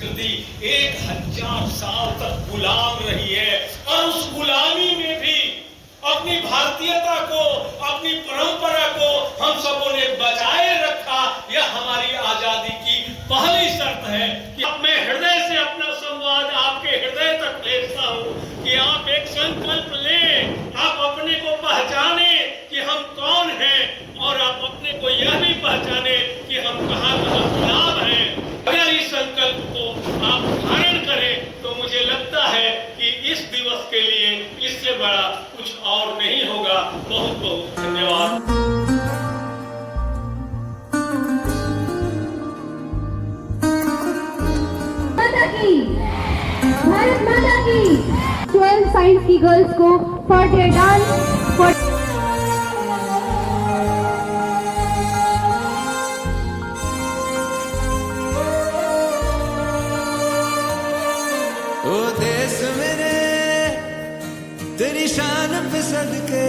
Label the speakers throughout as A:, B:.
A: संस्कृति 1000 साल तक गुलाम रही है और उस गुलामी में भी अपनी भारतीयता को, अपनी परंपरा को हम सबों ने बचाए रखा। यह हमारी आजादी की पहली शर्त है कि मैं हृदय से अपना संवाद आपके हृदय तक भेजता हूं कि आप एक संकल्प लें, आप अपने को पहचाने कि हम कौन हैं और आप अपने को यह भी पहचाने कि हम कहां गुलाम हैं। अगर इस संकल्प को आप धारण करें तो मुझे लगता है कि इस दिवस के लिए इससे बड़ा कुछ और नहीं होगा। बहुत बहुत धन्यवाद।
B: भारत माता की 12 साइंस की गर्ल्स को फॉर देयर डांस
C: ओ देश मेरे तेरी शान पे सदके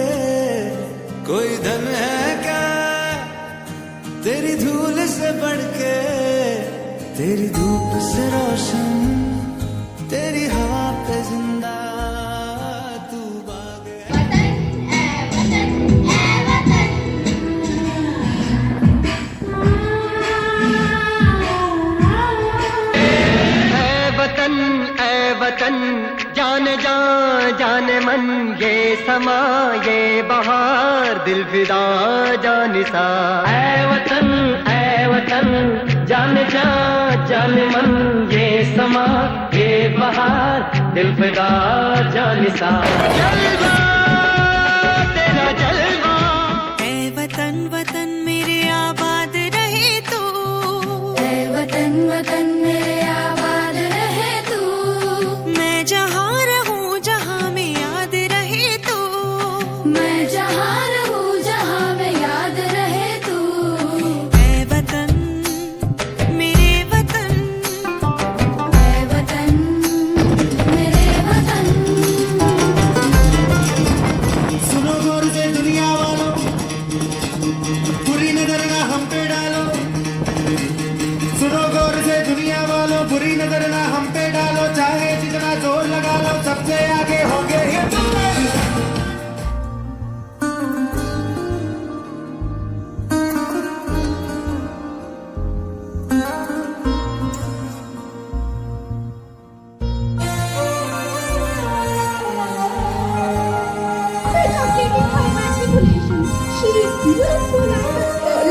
C: कोई धन है क्या तेरी धूल से बढ़ के, तेरी धूप से रोशन, तेरी हवा पे जिंदा तू बाग
D: ऐ वतन जाने जा जाने मन, ये समा ये बहार दिल फिदा जानिसा। ऐ वतन जाने जा जाने मन, ये समा ये बहार दिल फिदा जानिसा। जलवा तेरा जलवा,
E: ऐ वतन वतन मेरे आबाद रहे तू,
B: ऐ वतन वतन मेरे आबाद रहे तू।
E: मैं जहाँ रहूँ जहाँ में याद रहे तू,
B: मैं जहाँ रहूँ जहाँ में याद रहे तू।
E: ऐ वतन मेरे वतन,
B: ऐ वतन मेरे वतन।
C: सुनो गौर से दुनिया वालों, बुरी नजर ना हम पे डालो। सुनो गौर से दुनिया वालों, बुरी नजर ना हम पे डालो। चाहे जितना जोर लगा लो, सबसे आगे होंगे Hindu.
B: She is beautiful and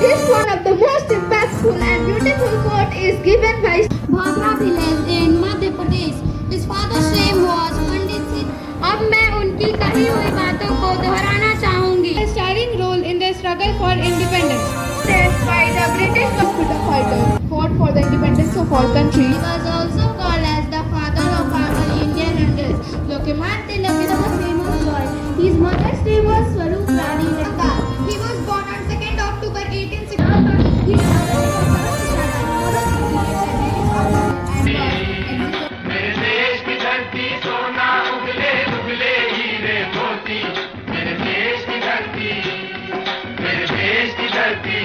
B: this one of the most impactful and beautiful quote is given by Bhabra village in Madhya Pradesh. His father's name was Pandit Singh. अब मैं उनकी कही हुई बातों को दोहराना चाहूंगी. A starring role in the struggle for independence. That's why the British freedom fighters fought for the independence of our country. He was also called as the father of our Indian hundreds. Lokman Tilak is a famous boy. His mother's name was Swarup Rani Mehta. He was born on 2nd October 1860. His mother was
A: मेरे देश की धरती सोना उगले उगले हीरे मोती, मेरे देश की धरती, मेरे देश की धरती।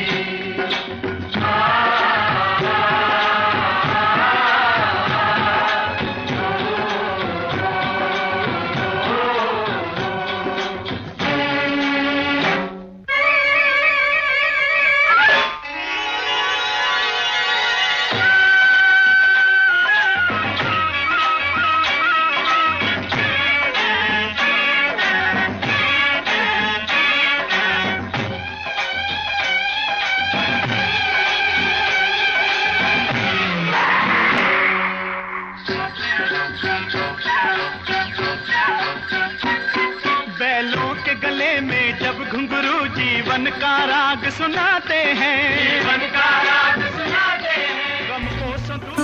D: बैलों के गले में जब घुंघरू जीवन का राग सुनाते हैं, जीवन का राग सुनाते हैं। गम को संतूर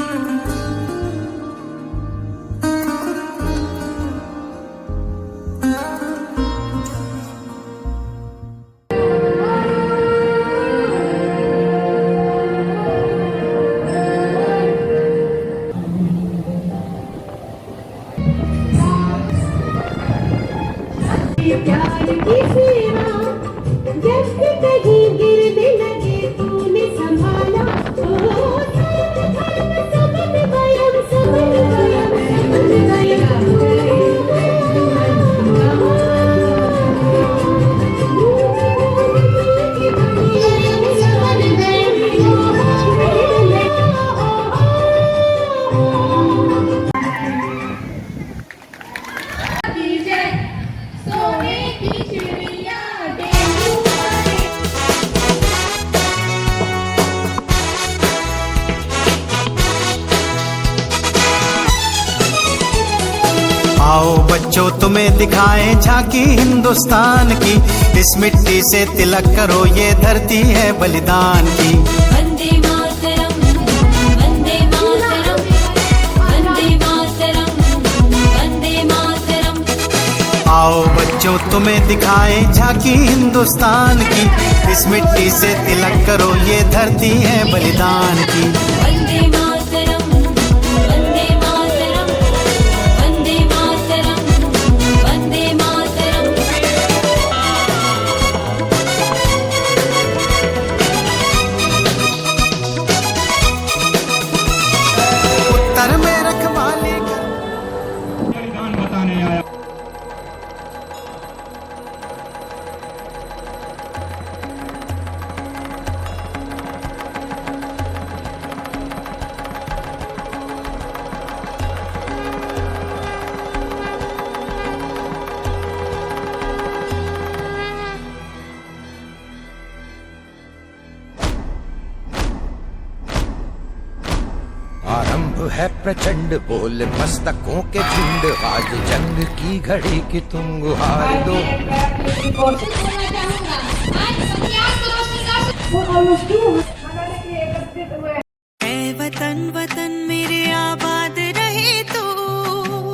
B: प्यार की सीमा जब कहीं गिरने लगे तूने
C: आओ बच्चों तुम्हें दिखाएं झांकी हिंदुस्तान की, इस मिट्टी से तिलक करो ये धरती है बलिदान की।
F: वंदे मातरम, वंदे मातरम, वंदे मातरम, वंदे मातरम।
C: आओ बच्चों तुम्हें दिखाएं झांकी हिंदुस्तान की, इस मिट्टी से तिलक करो ये धरती है बलिदान की।
F: वंदे मातरम, वंदे मातरम, वंदे मातरम, वंदे मातरम।
C: उत्तर में रखवाली
D: बलिदान बताने आया।
G: आरंभ है प्रचंड बोल मस्तकों के झुंड, आज जंग की घड़ी की तुम गुहार दो।
E: ऐ वतन वतन मेरे आबाद रहे तू,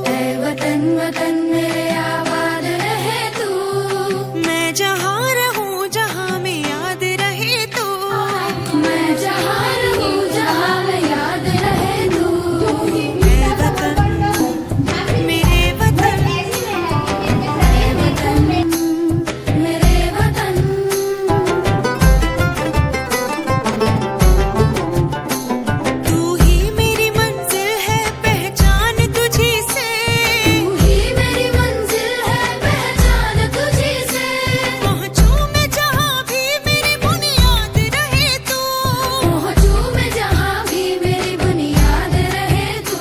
F: ऐ वतन वतन मेरे आबाद रहे तू।
E: मैं जहाँ रहूँ जहाँ में याद रहे तू।
F: मैं जहाँ रहूँ जहाँ में याद रहे तू।
E: ऐ वतन मेरे वतन,
F: ऐ वतन मेरे वतन।
E: तू ही मेरी मंजिल है पहचान तुझी से।
F: तू ही मेरी मंजिल है पहचान तुझी से।
E: पहुँचूं मैं जहाँ भी मेरी बुनियाद रहे तू।
F: पहुँचूं मैं जहाँ भी मेरी बुनियाद रहे तू।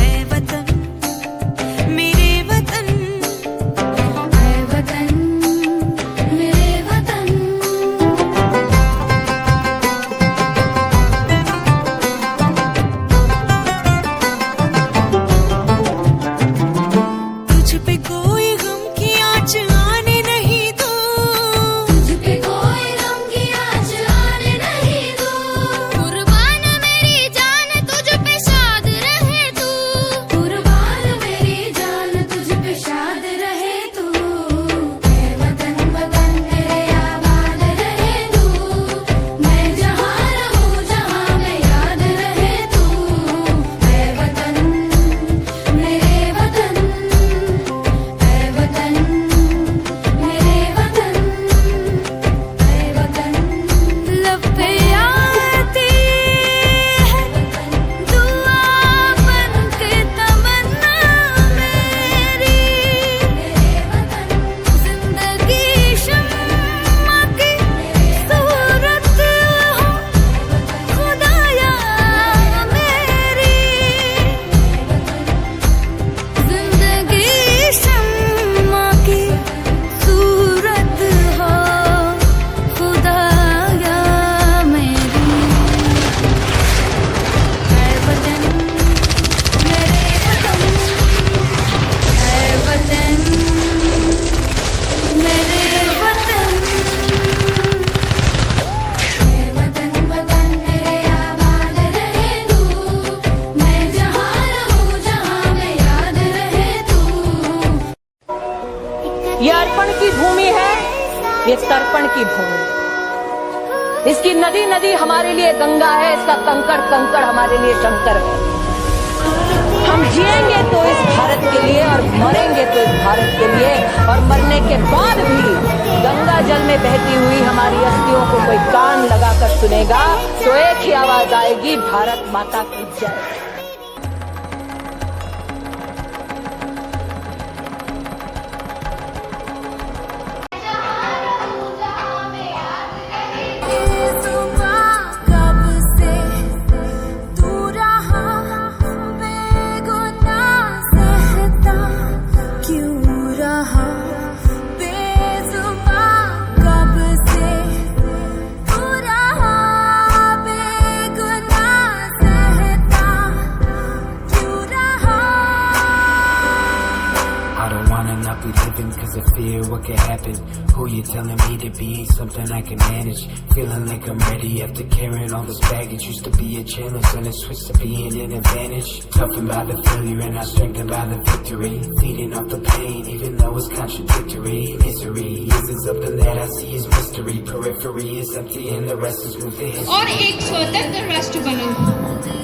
E: ऐ वतन मेरे वतन,
F: ऐ वतन मेरे वतन।
E: तुझ पे कोई गम की आँच आने नहीं दूँ।
F: तुझ पे कोई गम की आँच आने नहीं दूँ। कुर्बान मेरी जान तुझ पे शाद रहे तू। कुर्बान मेरी जान तुझ पे शाद रहे तू। ऐ वतन वतन मेरे आबाद रहे तू। मैं जहाँ रहूँ जहाँ में याद रहे तू। ऐ वतन मेरे वतन, ऐ वतन मेरे वतन, ऐ वतन।
E: लब पे आती है दुआ बन के तमन्ना मेरी। जिंदगी शम्मा की सूरत हो खुदाया मेरी। जिंदगी शम्मा की सूरत हो खुदाया मेरी। ऐ वतन मेरे वतन, ऐ वतन मेरे वतन।
F: ऐ वतन वतन मेरे आबाद रहे तू। मैं जहाँ रहूँ जहाँ में याद रहे तू।
H: ये अर्पण की भूमि है, ये तर्पण की भूमि है। इसकी नदी नदी हमारे लिए गंगा है, इसका कंकड़ कंकड़ हमारे लिए शंकर है। हम जिएंगे तो इस भारत के लिए और मरेंगे तो इस भारत के लिए। और मरने के बाद भी गंगा जल में बहती हुई हमारी अस्थियों को कोई कान लगाकर सुनेगा तो एक ही आवाज आएगी, भारत माता की जय।
E: कब से तू रहा बेगुनाह सहता क्यों रहा। बेजुबां कब से तू रहा बेगुनाह सहता
I: driving cause of fear what could happen. Who you telling me to be? Something I can manage. Feeling like I'm ready after carrying all this baggage. Used to be a challenge and it switched to being an advantage. Toughened by the failure and I strengthened by the victory. Feeding off the pain even though it's contradictory. Misery isn't something that I see as mystery. Periphery is empty and the rest is moved in.
B: और एक स्वतंत्र राष्ट्र बना।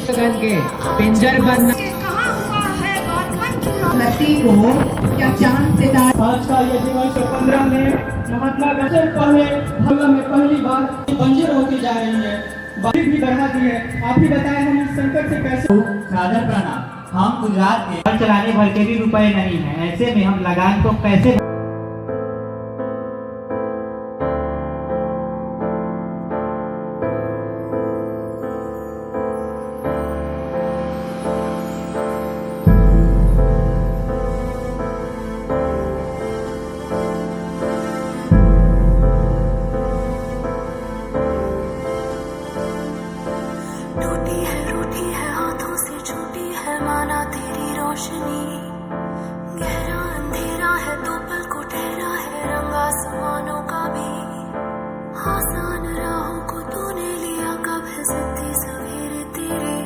C: के पिंजर बनना
B: कहाँ हुआ है गौतम
C: नदी को क्या चांद सितारे।
J: आज का ये दिवस 15 में महात्मा गांधी पहले भारत में पहली बार बंजर होती जा रही है, बारिश भी बढ़ा दी है। आप ही बताएं हम इस संकट से कैसे।
C: सादर प्रणाम। हम गुजरात के चलाने भर के भी रुपए नहीं है, ऐसे में हम लगान को कैसे
E: टूटी है हाथों से छूटी है माना तेरी रोशनी। गहरा अंधेरा है तो पल को ठहरा है रंग आसमानों का भी। आसान राहों को तूने लिया कब है जिद्दी सवेरे तेरे।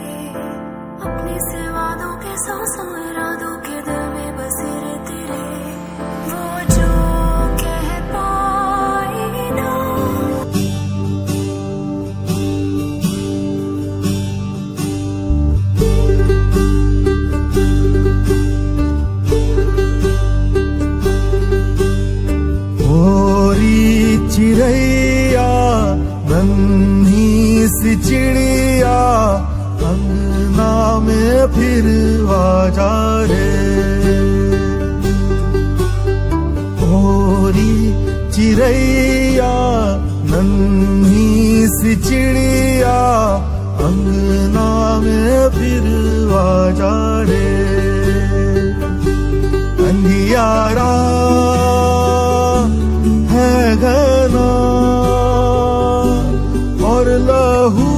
E: अपने से वादों के सौ इरादों के दिल में बसेरे तेरे। वो जो कह पाए ना
C: चिड़ैया नन्ही सी चिड़िया अंगना में फिर आ जा रे। ओरी चिड़ैया नन्ही सी चिड़िया अंगना में फिर आ जा रे। अंधियारा है घना और लहू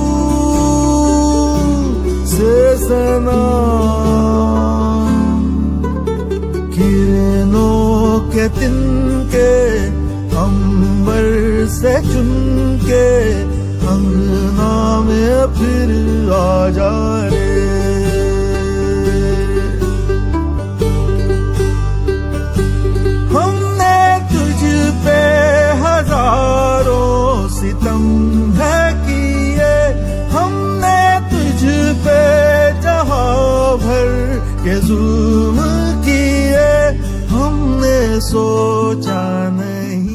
C: से सना। किरणों के तिनके अंबर से चुनके अंगना में फिर आ जा रे। हजारों सितम है किए हमने तुझ पे जहां भर के जुल्म किए हमने सोचा नहीं।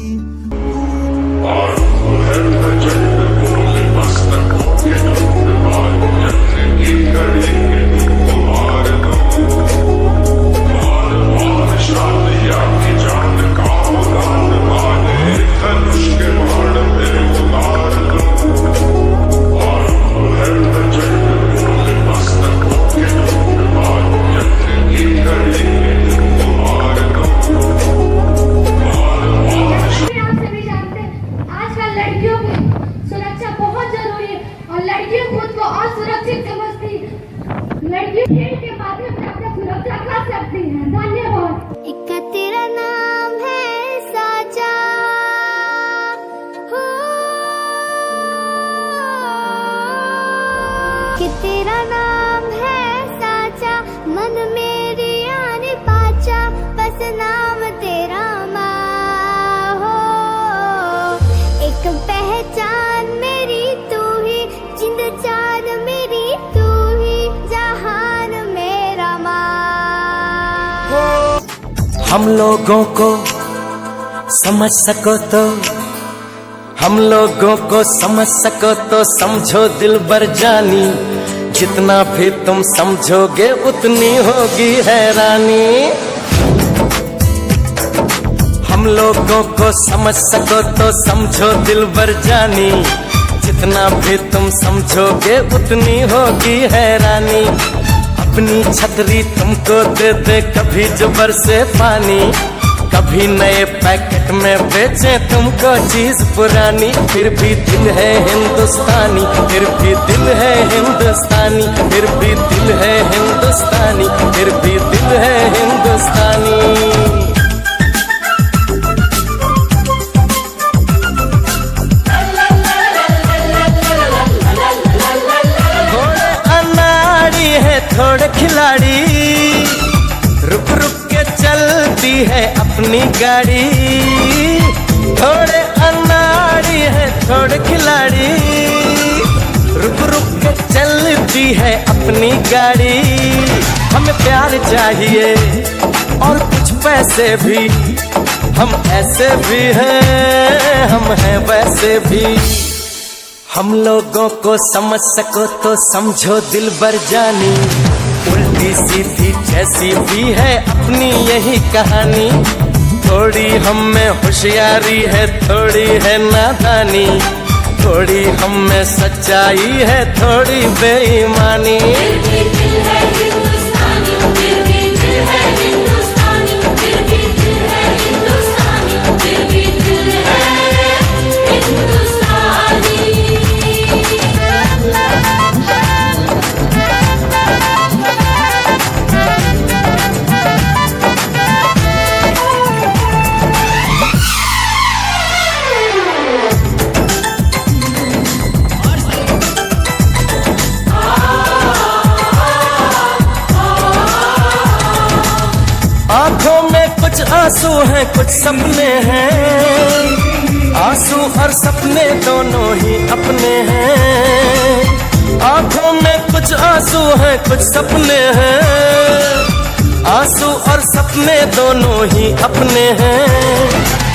B: लड़कियों खेल के माध्यम से अपनी सुरक्षा कर सकती हैं। धन्यवाद।
F: एक तेरा नाम है साचा हो कि तेरा नाम है साचा मन मेरी आने पाचा बस नाम तेरा माँ हो। एक पहचान मेरी तू ही जिंद जान मेरी तू ही जहान मेरा माँ।
G: हम लोगों को समझ सको तो हम लोगों को समझ सको तो समझो दिल बर जानी। जितना भी तुम समझोगे उतनी होगी हैरानी। हम लोगों को समझ सको तो समझो दिल बर जानी। जितना भी तुम समझोगे उतनी होगी हैरानी। अपनी छतरी तुमको दे दे कभी जो बरसे पानी। कभी नए पैकेट में बेचे तुमको चीज पुरानी। फिर भी दिल है हिंदुस्तानी फिर भी दिल है हिंदुस्तानी फिर भी दिल है हिंदुस्तानी फिर भी दिल है हिंदुस्तानी। थोड़े खिलाड़ी, रुक रुक के चलती है अपनी गाड़ी। थोड़े अनाड़ी है थोड़े खिलाड़ी, रुक रुक के चलती है अपनी गाड़ी। हमें प्यार चाहिए और कुछ पैसे भी, हम ऐसे भी हैं हम हैं वैसे भी। हम लोगों को समझ सको तो समझो दिलबर जानी, उल्टी सीधी जैसी भी है अपनी यही कहानी। थोड़ी हम में होशियारी है थोड़ी है नादानी, थोड़ी हम में सच्चाई है थोड़ी बेईमानी। आंखों में कुछ आंसू हैं कुछ सपने हैं, आंसू और सपने दोनों ही अपने हैं। आंखों में कुछ आंसू हैं कुछ सपने हैं, आंसू और सपने दोनों ही अपने हैं।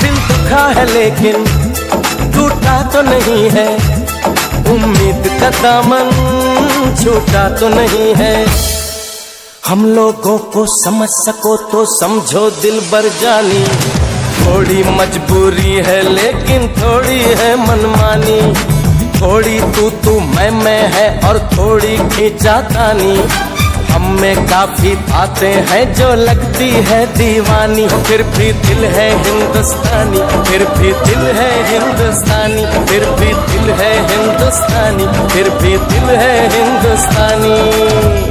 G: दिल दुखा है लेकिन टूटा तो नहीं है, उम्मीद का दामन छूटा तो नहीं है। हम लोगों को समझ सको तो समझो दिलबर जानी, थोड़ी मजबूरी है लेकिन थोड़ी है मनमानी। थोड़ी तू मैं है और थोड़ी खींचातानी। हम में काफी बातें हैं जो लगती है दीवानी। फिर भी दिल है हिंदुस्तानी, फिर भी दिल है हिंदुस्तानी, फिर भी दिल है हिंदुस्तानी, फिर भी दिल है हिंदुस्तानी।